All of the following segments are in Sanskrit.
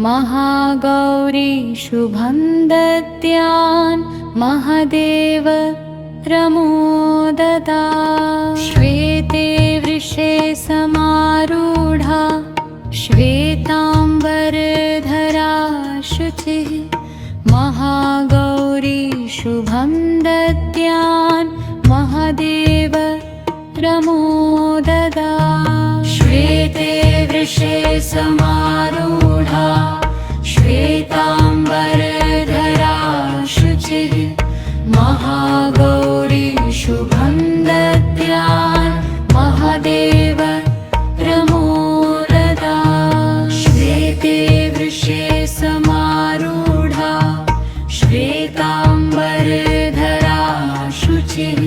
महागौरी शुभं दद्यान् महादेव प्रमोदता। श्वेते वृषे समारूढा श्वेताम्बरधरा शुचिः महागौरी शुभं दद्यान् महादेव प्रमोदता। श्वेते वृषे समारूढा श्वेताम्बरधरा शुचिः महागौरी शुभं दद्यान् महादेव प्रमोदता। श्वेते वृषे समारूढा श्वेताम्बरधरा शुचिः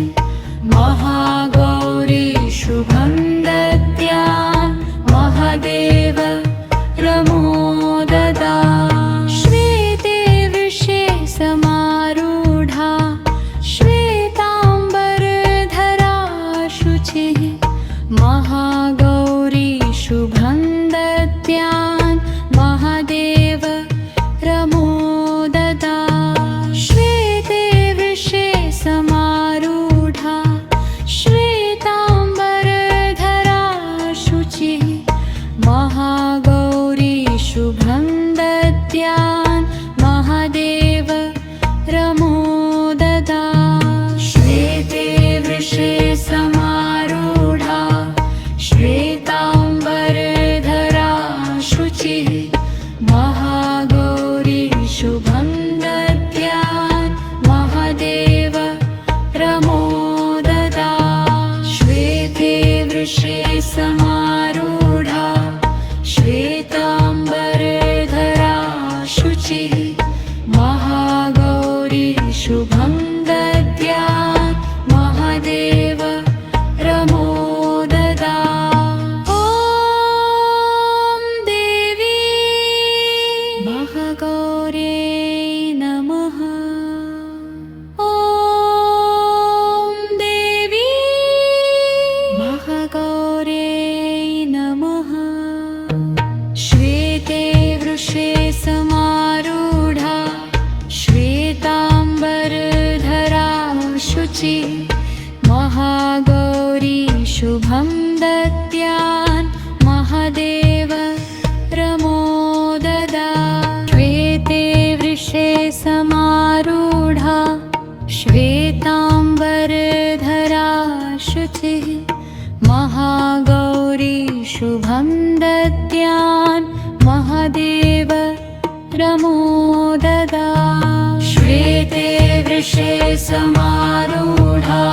महागौरी शुभं दद्यान् महादेव प्रमोदता। श्वेते वृषे समारूढा श्वेताम्बरधरा शुचिः महागौरी शुभं दद्यान् महादेव प्रमोदता। श्वेते वृषे समारूढा श्वेताम्बरधरा शुचिः महागौरी शुभं दद्यान् महादेव प्रमोदता। श्वेते वृषे समारूढा श्वेताम्बरधरा शुचिः महागौरी शुभं दद्यान् महादेव प्रमोदता। श्वेते वृषे समारूढा श्वेताम्बरधरा शुचिः महागौरी शुभं दद्यान् महादेव प्रमोदता। ॐ देवी महागौर्यै नमः। ॐ देवी महागौर्यै नमः। श्वेते वृषे समारूढा श्वेताम्बरधरा शुचिः महागौरी शुभं दद्यान् महादेव प्रमोदता। श्वेते वृषे समारूढा श्वेताम्बरधरा शुचिः महागौरी शुभं दद्यान् महादेव प्रमोदता। श्वेते वृषे समारूढा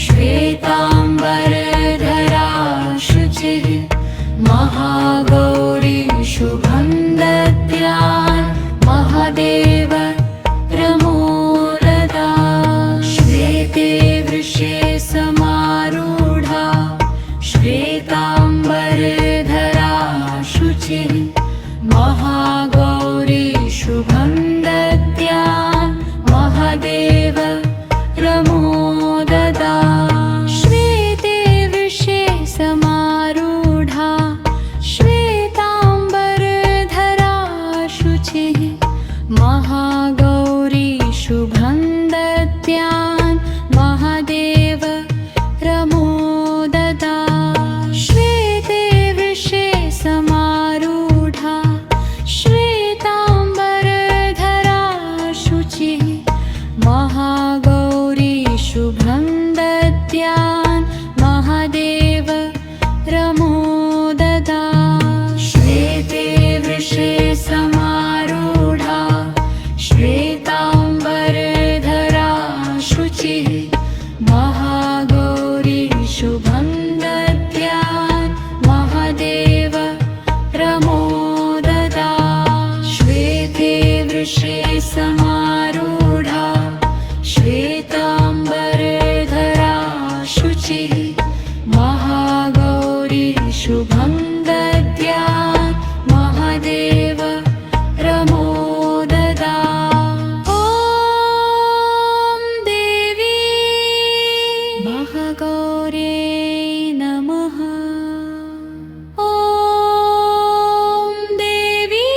श्वेताम्बरधरा शुचिः महागौरी शुभं दद्यान् महादेव प्रमोदता। श्वेते वृषे समारूढा श्वेताम्बरधरा शुचिः महागौरी शुभं दद्यान् महादेव प्रमोदता। श्वेते वृषे समारूढा श्वेताम्बरधरा शुचिः महागौरी शुभं दद्यान् महादेव प्रमोदता। श्वेते वृषे समारूढा श्वेताम्बरधरा शुचिः महागौरी शुभं दद्यान् महादेव प्रमोदता। श्वेते वृषे समारूढा श्वेताम्बरधरा शुचिः महागौरी शुभं दद्यान् महादेव प्रमोदता। श्वेते वृषे समारूढा श्वेताम्बरधरा शुचिः महागौरी शुभं दद्यान् महादेव प्रमोदता। ॐ देवी महागौर्यै नमः। ॐ देवी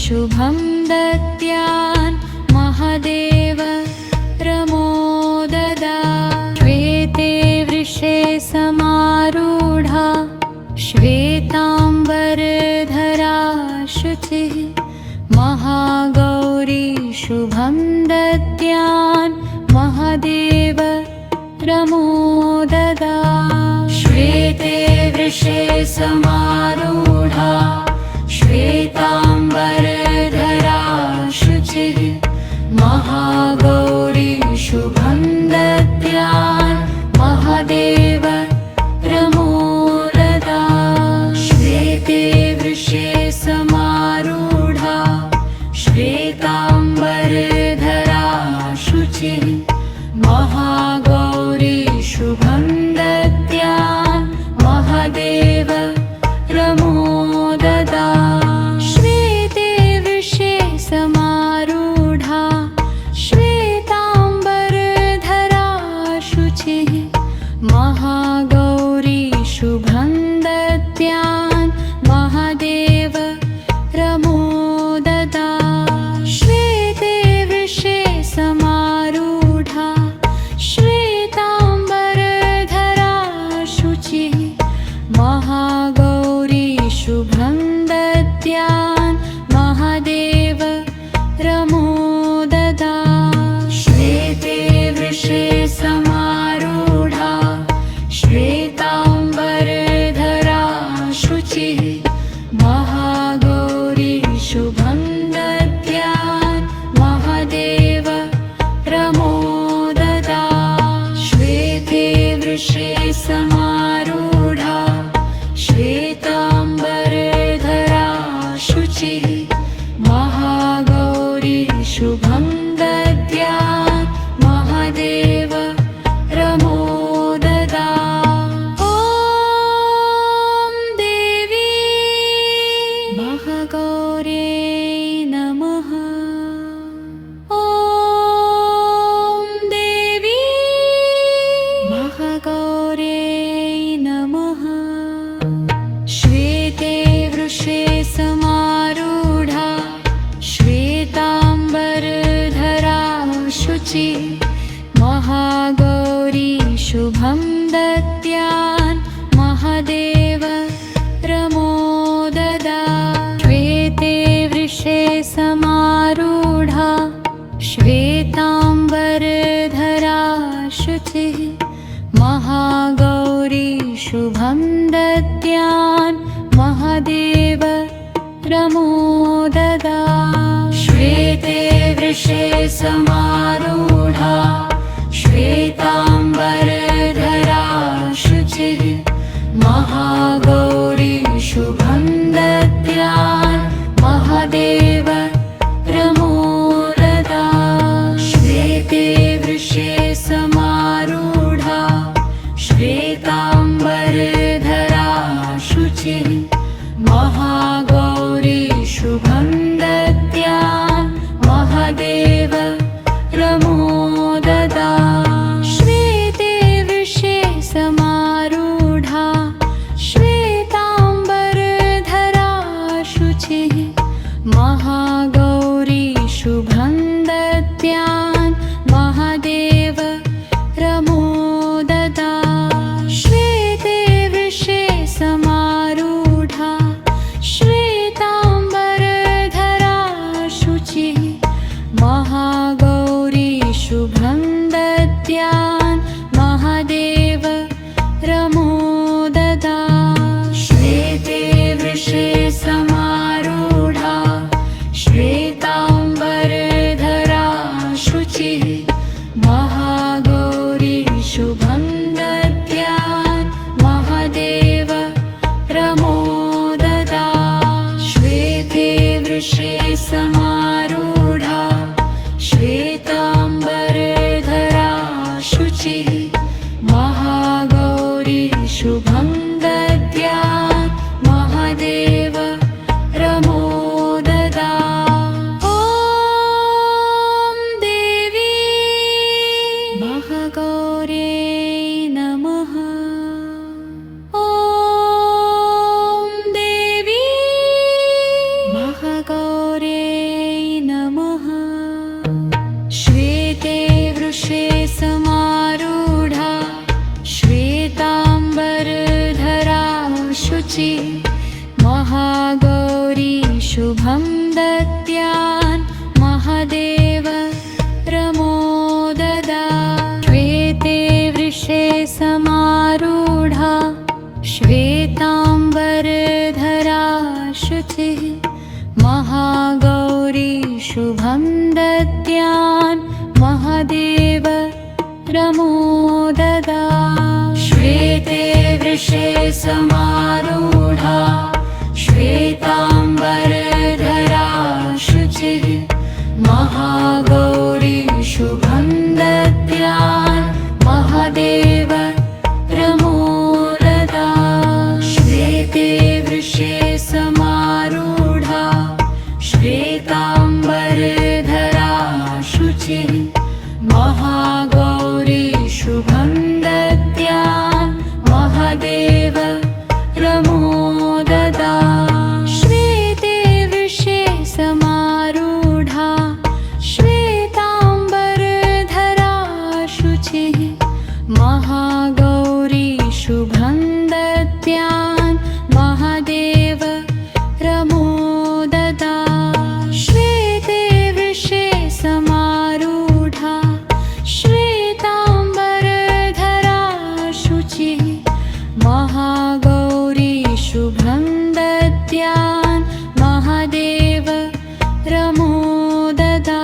शुभं दद्यान् महादेव रमोददा श्वेते वृषे समारूढा श्वेताम्बरधरा शुचिः महागौरी शुभं दद्यान् महादेव रमोददा श्वेते वृषे समारूढा श्वेताम्बरधरा शुचिः महागौरी शुभं दद्यान् महादेव रमोददा श्वेते वृषे समारूढा श्वेताम्बरधरा शुचिः महागौरी शुभं दद्यान् महादेव रमोददा श्वेते वृषे समारूढा श्वेताम्बरधरा शुचिः महागौरी शुभं दद्यान् महादेव रमोददा श्वेते वृषे समारूढा श्वेताम्बरधरा शुचिः महागौरी शुभं दद्यान् महादेव रमोददा श्वेते वृषे समारूढा श्वेताम्बरधरा शुचिः महागौरी शुभं दद्यान् महादेव रमोददा श्वेते वृषे समारूढा श्वेताम्बरधरा शुचिः महागौरी शुभं दद्यान् महादेव रमोददा ॐ देवी महागौर्यै नमः ॐ देवी महागौर्यै नमः श्वेते वृषे समारूढा श्वेताम्बरधरा शुचिः महागौरी शुभं दद्यान् महादेव रमोददा श्वेते वृषे समारूढा श्वेताम्बरधरा शुचिः महागौरी शुभं दद्यान् महादेव रमोददा श्वेते वृषे समारूढा श्वेताम्बरधरा शुचिः महागौरी शुभं दद्यान् महादेव रमोददा श्वेते वृषे समारूढा श्वेताम्बरधरा शुचिः महागौरी शुभं दद्यान् महादेव रमोददा श्वेते वृषे समारूढा श्वेताम्बरधरा शुचिः महागौरी शुभं दद्यान् महादेव रमोददा श्वेते वृषे समारूढा श्वेताम्बरधरा शुचिः महागौरी शुभं दद्यान् महादेव रमोददा श्वेते वृषे समारूढा श्वे प्रमोददा श्वेते वृषे समारूढा श्वेताम्बरधरा शुचिः महागौरी शुभं दद्यात् महादेव प्रमोददा श्वेते वृषे समारूढा श्वेताम्बरधरा शुचिः महागौरी शुभं दद्यात् महादेव प्रमोददा श्वेते वृषे समारूढा श्वेताम्बरधरा शुचिः महागौरी शुभं दद्यात् महादेव प्रमोददा श्वेते वृषे समारूढा श्वेताम्बरधरा शुचिः महागौरी शुभं दद्यात् महादेव प्रमोददा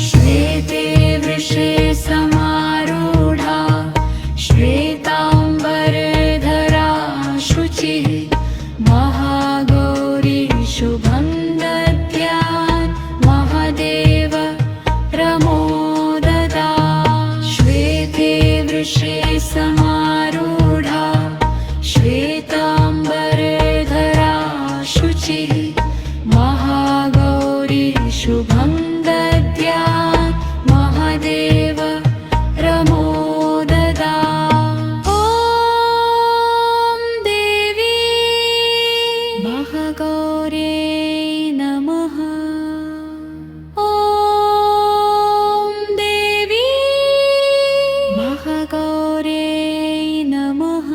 श्वेते वृषे समारूढा श्वेताम्बरधरा शुचिः महागौरी शुभं दद्यात् महादेव प्रमोददा श्वेते वृषे समारूढा श्वेताम्बरधरा शुचिः महागौरी शुभं दद्यात् महादेव प्रमोददा ॐ देवी महागौर्यै नमः ॐ देवी महागौर्यै नमः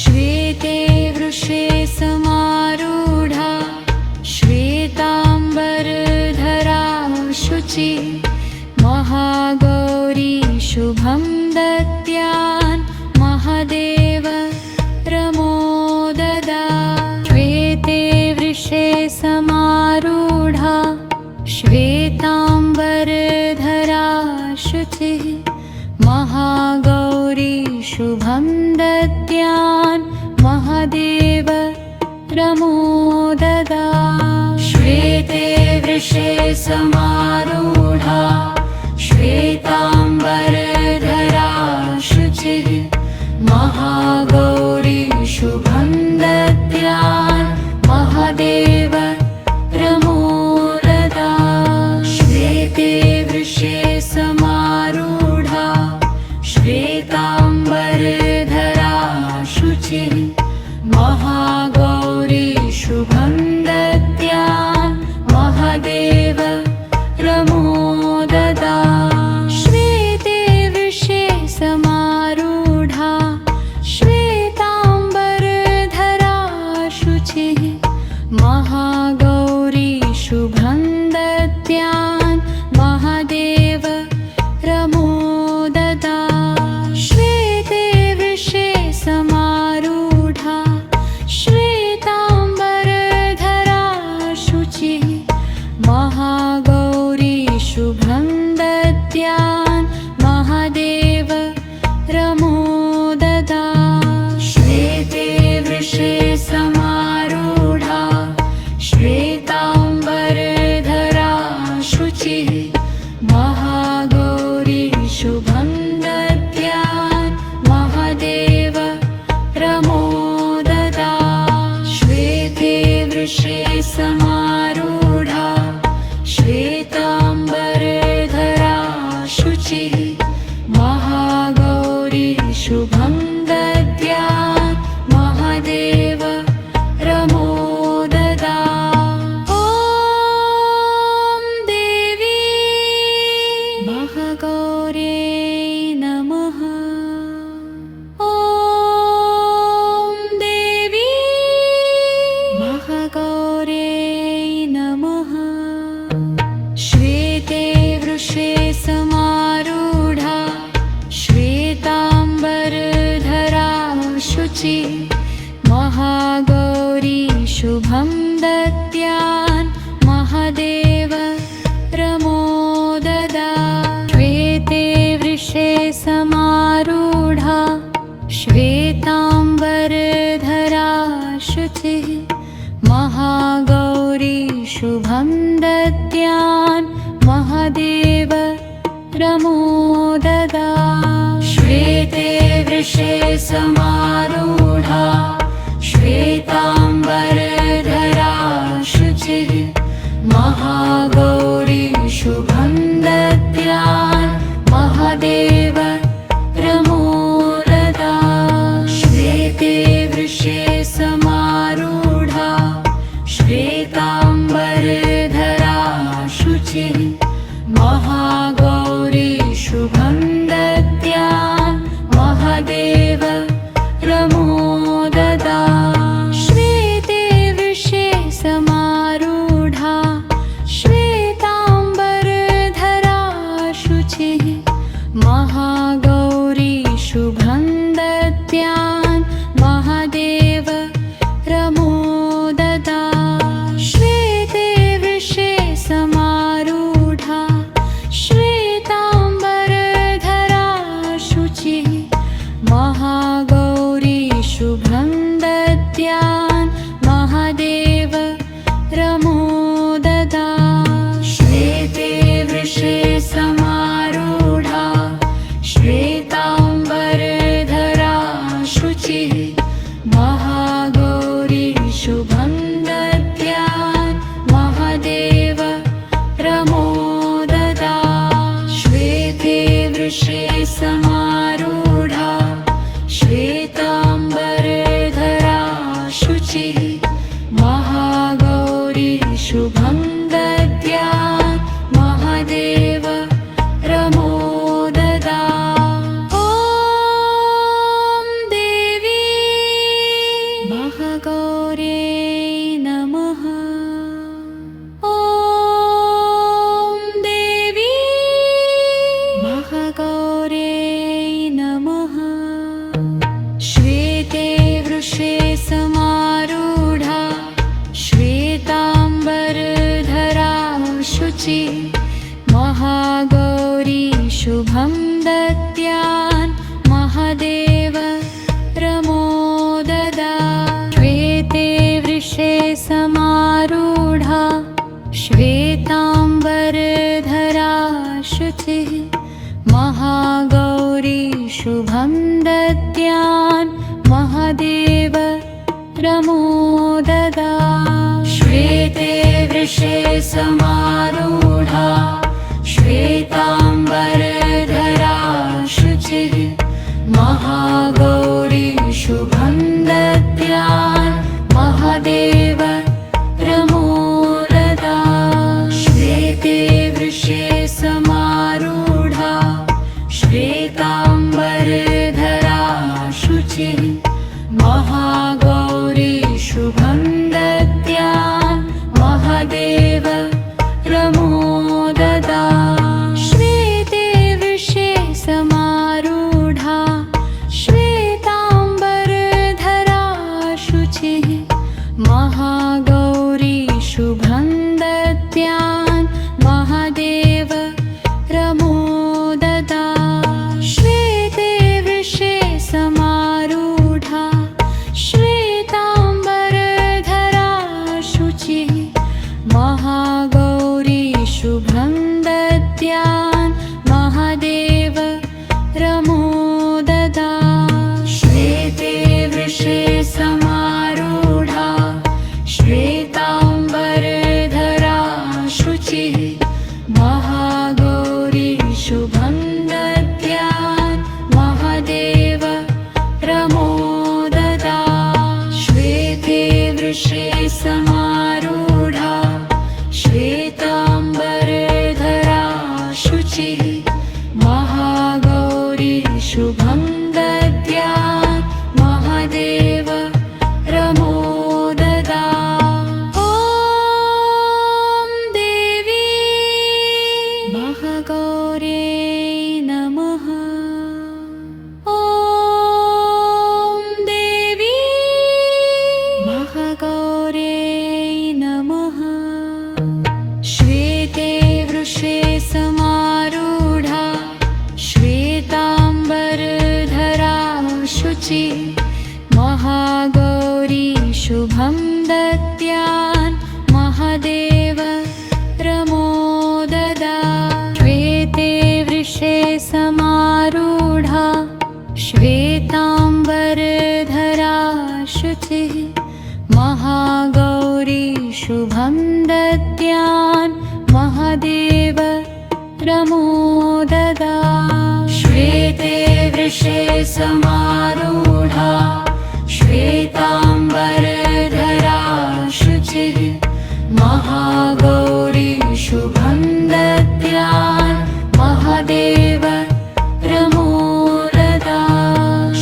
श्वेते वृषे समारूढा श्वेताम्बरधरा शुचिः महागौरी शुभं दद्यात् महादेव प्रमोददा श्वेते वृषे समारूढा श्वेताम्बरधरा शुचिः महागौरी शुभं दद्यात् महादेव प्रमोददा श्वेते वृषे समारूढा श्वेताम्बरधरा शुचिः महागौरी शुभं दद्यात् महादेव प्रमोददा श्वेते वृषे समारूढा श्वेताम्बरधरा शुचिः महागौरी शुभं दद्यात् महादेव प्रमोददा श्वेते वृषे समारूढा श्वेताम्बरधरा शुचिः महागौरी शुभं दद्यात् महादेव प्रमोददा श्वेते वृषे समारूढा श्वेताम्बरधरा शुचिः महागौरी शुभं दद्यात् महादेव प्रमोददा श्वेते वृषे समारूढा श्वेताम्बरधरा शुचिः महागौरी शुभं दद्यात् महादेव प्रमोददा श्वेते वृषे समारूढा श्वेताम्बरधरा शुचिः शुभं दद्यान् महादेव प्रमोददा श्वेते वृषे समारूढा श्वेताम्बरधरा शुचिः महागौरी शुभं दद्यान् महादेव प्रमोददा श्वेते वृषे समारूढा श्वेताम्बरधरा शुचिः महागौरी शुभं दद्यान् महादेव प्रमोददा श्वेते वृषे समारूढा श्वेताम्बरधरा शुचिः महागौरी शुभं दद्यान् महादेव प्रमोददा श्वेते वृषे समारूढा श्वेताम्बरधरा शुचिः महागौरी शुभं दद्यान् महादेव प्रमोददा श्वेते वृषे समारूढा श्वेताम्बरधरा शुचिः महागौरी शुभं दद्यान् महादेव प्रमोददा श्वेते वृषे समारूढा श्वेताम्बरधरा शुचिः महागौरी शुभं दद्यान् महादेव प्रमोददा ॐ देवी महागौर्यै नमः ॐ देवी महागौर्यै नमः श्वेते वृषे समारूढा श्वेताम्बरधरा शुचिः महागौरी शुभं दद्यान् महादेव प्रमोददा श्वेते वृषे समारूढा श्वेताम्बरधरा शुचिः महागौरी शुभं दद्यान् महादेव प्रमोददा श्वेते वृषे समारूढा श्वेताम्बरधरा शुचिः महागौरी शुभं दद्यान् महादेव प्रमोददा श्वेते वृषे समारूढा श्वेताम्बरधरा शुचिः महागौरी शुभं दद्यान् महादेव प्रमोददा श्वेते वृषे समारूढा श्वेताम्बरधरा शुचिः महागौरी शुभं दद्यान् महादेव प्रमोददा श्वेते वृषे समारूढा श्वेताम्बरधरा शुचिः महागौरी शुभं दद्यान् महादेव प्रमोददा श्वेते वृषे समारूढा श्वेताम्बरधरा शुचिः महागौरी शुभं दद्यान् महादेव प्रमोददा श्वेते वृषे समारूढा श्वेताम्बरधरा शुचिः महागौरी शुभं दद्यान् महादेव प्रमोददा ॐ देवी महागौर्यै नमः ॐ देवी महागौर्यै नमः श्वेते वृषे समारूढा श्वेताम्बरधरा शुचिः महागौरी शुभं दद्यान् महादेव शुचिः महागौरी शुभं दद्यान् महादेव प्रमोददा श्वेते वृषे समारूढा श्वेताम्बरधरा शुचिः महागौरी शुभं दद्यान् महादेव प्रमोददा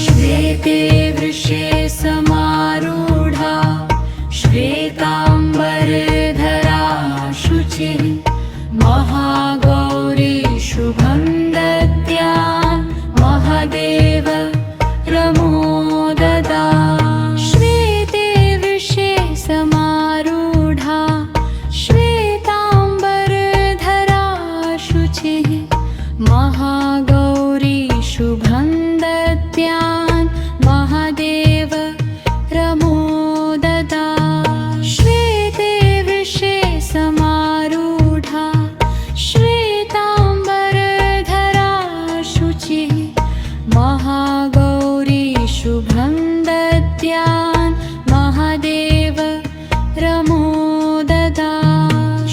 श्वेते वृषे समारूढा श्वेताम्बरधरा शुचिः महागौरी शुभं दद्यान् महादेव प्रमोददा श्वेते वृषे समारूढा श्वेताम्बरधरा शुचिः महागौरी शुभं दद्यान् महादेव प्रमोददा श्वेते वृषे समारूढा श्वेताम्बरधरा शुचिः महागौरी शुभं दद्यान् महादेव प्रमोददा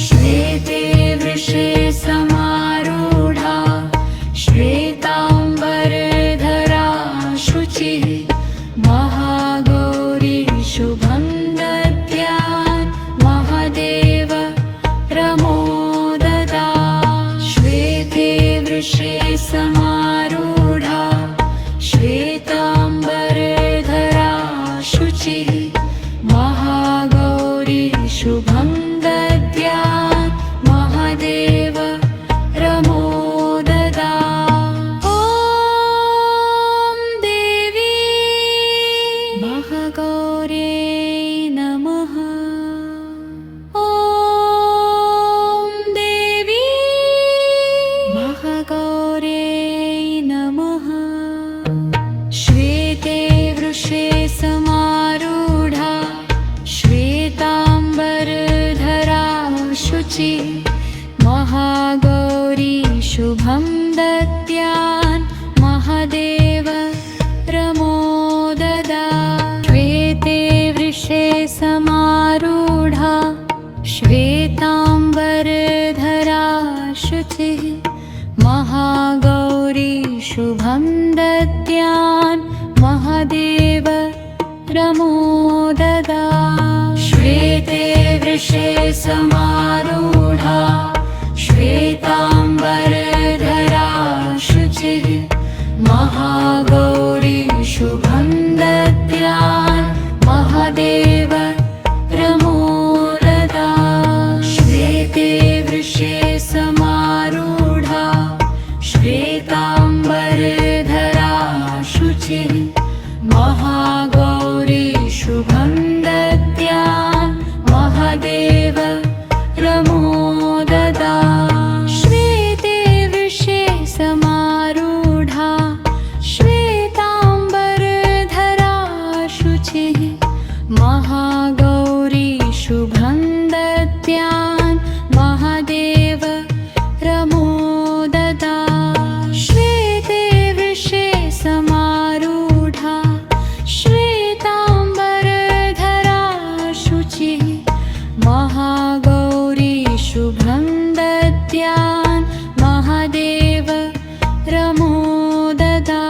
श्वेते वृषे समारूढा श्वेताम्बरधरा शुचिः महागौरी शुभं दद्यान् महादेव प्रमोददा श्वेते वृषे समारूढा श्वेताम्बरधरा शुचिः महागौरी शुभं दद्यान् महादेव प्रमोददा ॐ देवी महागौर्यै नमः ॐ देवी महागौर्यै नमः श्वेते वृषे समारूढा श्वेताम्बरधरा शुचिः महागौरी शुभं दद्यान् महादेव प्रमोददा श्वेते वृषे समारूढा श्वेताम्बरधरा शुचिः महागौरी शुभं दद्यान् महादेव प्रमोददा श्वेते वृषे समारूढा श्वेताम्बरधरा शुचिः महागौरी शुभं दद्यान् महादेव प्रमोददा श्वेते वृषे समारूढा श्वेताम्बरधरा शुचिः महागौरी शुभं दद्यान् महादेव प्रमोददा श्वेते वृषे समारूढा श्वेताम्बरधरा शुचिः महागौरी शुभं दद्यान् महादेव प्रमोददा श्वेते वृषे समारूढा श्वेताम्बरधरा शुचिः महागौरी शुभं दद्यान् महादेव प्रमोददा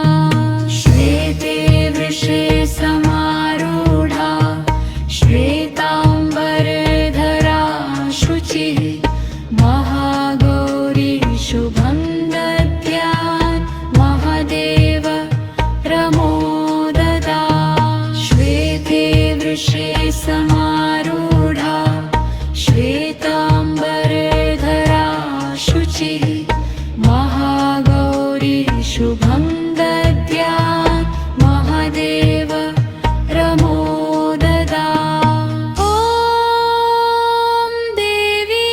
श्वेते वृषे समारूढा श्वेताम्बरधरा शुचिः महागौरी शुभं दद्यान् महादेव प्रमोददा श्वेते वृषे समारूढा श्वेताम्बरधरा शुचिः महागौरी शुभं दद्यान् महादेव प्रमोददा ॐ देवी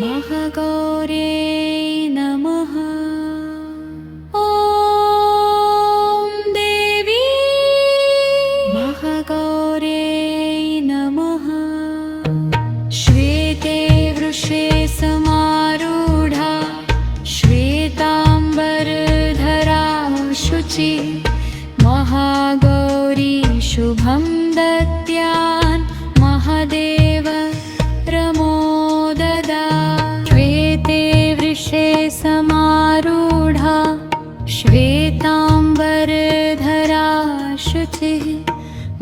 महागौर्यै नमः ॐ देवी महागौर्यै नमः श्वेते वृषे समारूढा श्वेताम्बरधरा शुचिः महागौरी शुभ शुभं दद्यान् महादेव रमोददा श्वेते वृषे समारूढा श्वेताम्बरधरा शुचिः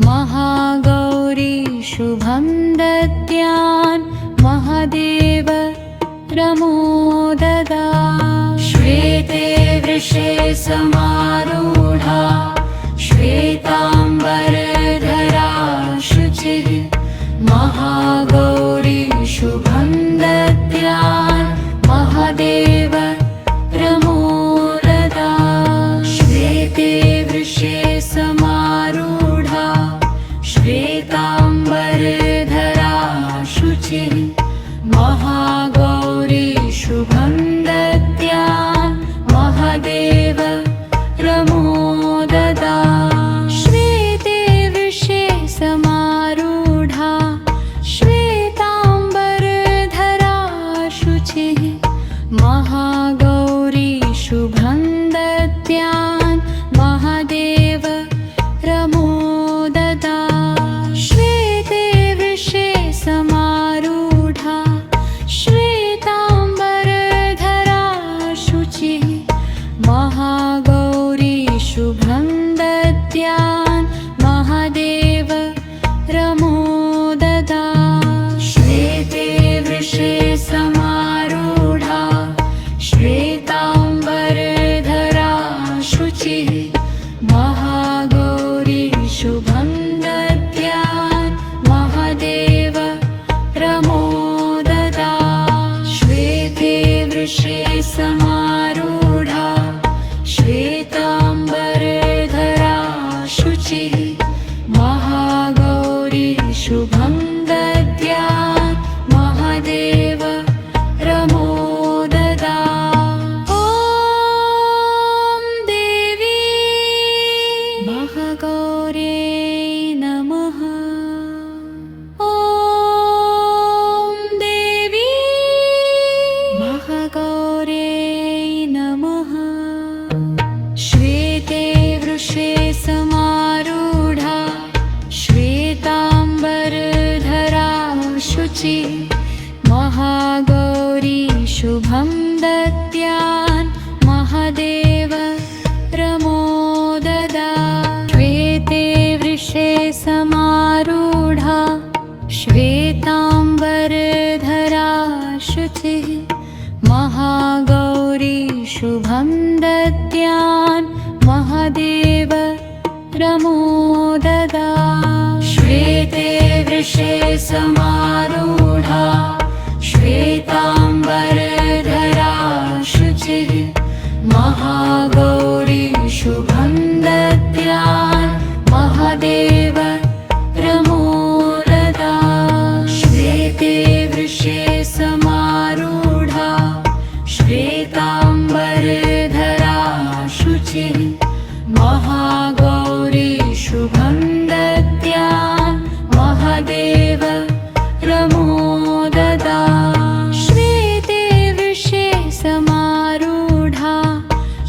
महागौरी शुभं दद्यान् महादेव रमोददा श्वेते वृषे समारूढा श्वेताम्बरधरा शुचिः महागौरी शुभं दद्यान् महादेव रमोददा श्वेते वृषे समारूढा श्वेताम्बरधरा शुचिः महागौरी शुभं दद्यान् महादेव रमोददा श्वेते वृषे समारूढा श्वेताम्बरधरा शुचिः महागौरी शुभं दद्यान् महादेव रमोददा श्वेते वृषे समारूढा श्वेताम्बरधरा शुचिः महागौरी शुभं दद्यान् महादेव रमोददा श्वेते वृषे समारूढा श्वेताम्बरधरा शुचिः महागौरी शुभं दद्यान् महादेव रमोददा श्वेते वृषे समारूढा श्वेताम्बरधरा शुचिः महागौरी शुभं दद्यान् महादेव रमोददा ॐ देवी महागौर्यै नमः ॐ देवी महागौर्यै नमः श्वेते वृषे समारूढा श्वेताम्बरधरा शुचिः महागौरी शुभं दद्यान् महादेव रमोददा श्वेते वृषे समारूढा श्वेताम्बरधरा शुचिः महागौरी शुभं दद्यान् महादेव रमोददा श्वेते वृषे समारूढा श्वेताम्बरधरा शुचिः महागौरी शुभं दद्यान् महादेव रमोददा श्वेते वृषे समारूढा श्वेताम्बरधरा शुचिः महागौरी शुभं दद्यान् महादेव रमोददा श्वेते वृषे समारूढा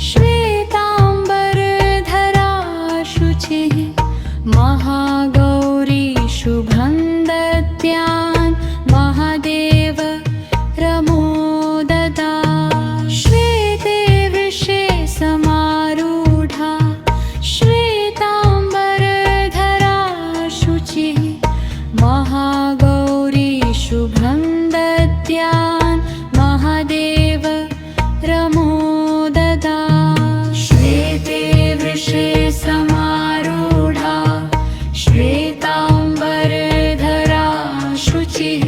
श्वेताम्बरधरा शुचिः महागौरी शुभं दद्यान् महादेव रमोददा श्वेते वृषे समारूढा श्वेताम्बरधरा शुचिः महागौरी शुभं दद्यान् महादेव रमोददा श्वेते वृषे समारूढा श्वेताम्बरधरा शुचिः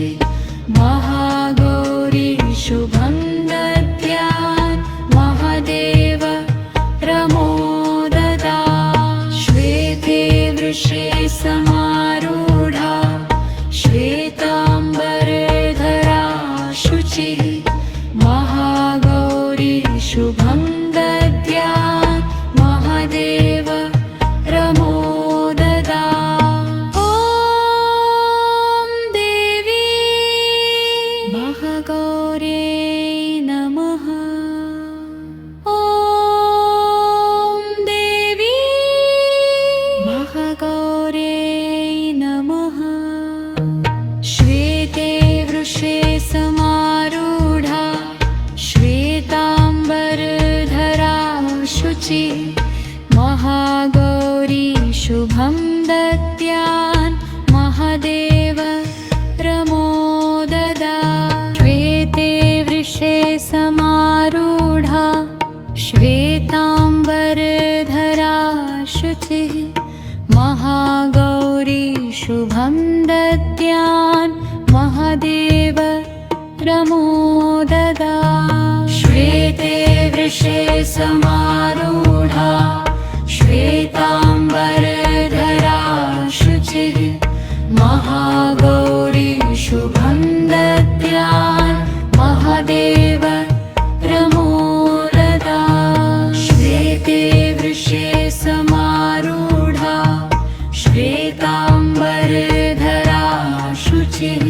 महागौरी शुभं दद्यान् महादेव रमोददा श्वेते वृषे समारूढा श्वेताम्बरधरा शुचिः महागौरी शुभं दद्यान् महादेव रमोददा ॐ देवी महागौर्यै नमः ॐ देवी महागौर्यै शुचि महागौरी शुभं दद्यान् महादेव प्रमोददा श्वेते वृषे समारूढा श्वेताम्बरधरा शुचिः महागौरी शुभं दद्यान् महादेव प्रमोददा श्वेते वृषे समारूढा श्वेताम्बरधरा शुचिः महागौरी शुभं दद्यान् महादेव प्रमोददा श्वेते वृषे समारूढा श्वेताम्बरधरा शुचिः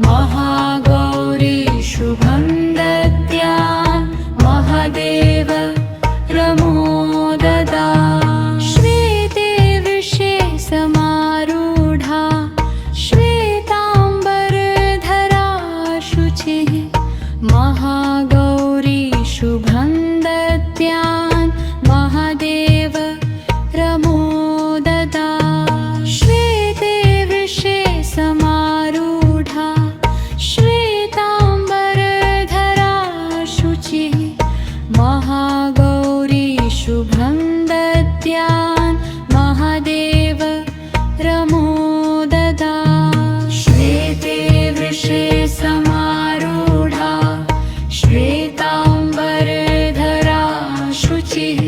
महागौरी शुभं दद्यान् महादेव प्रमोददा श्वेते वृषे समारूढा श्वेताम्बरधरा शुचिः महागौरी शुभं दद्यान् महादेव प्रमोददा श्वेते वृषे समारूढा श्वेताम्बरधरा शुचिः महागौरी शुभं दद्यान् महादेव प्रमोददा श्वेते वृषे समारूढा श्वेताम्बरधरा शुचिः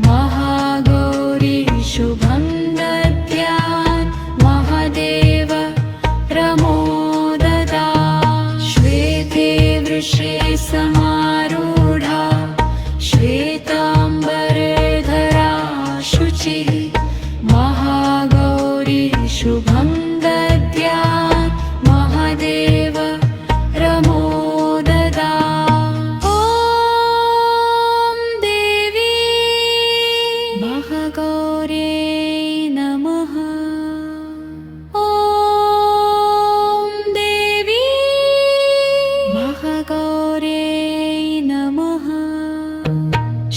महागौरी शुभं दद्यान् महादेव प्रमोददा श्वेते वृषे समारूढा श्वेताम्बरधरा शुचिः महागौरी शुभं दद्यान् महादेव प्रमोददा ॐ देवी महागौर्यै नमः ॐ देवी महागौर्यै नमः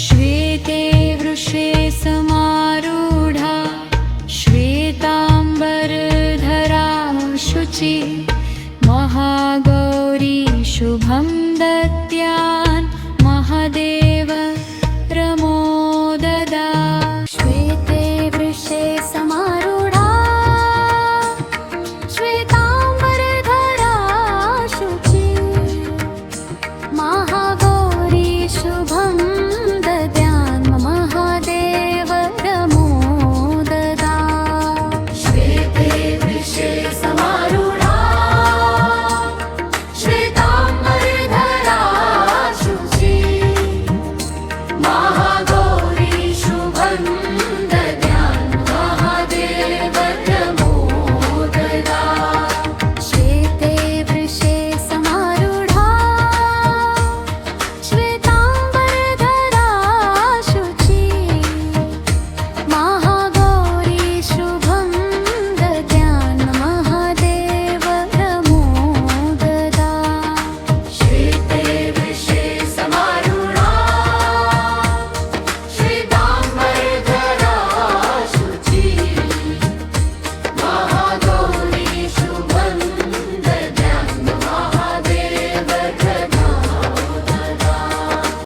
श्वेते वृषे समारूढा श्वेताम्बरधरा शुचि महागौरी शुभं दद्यात्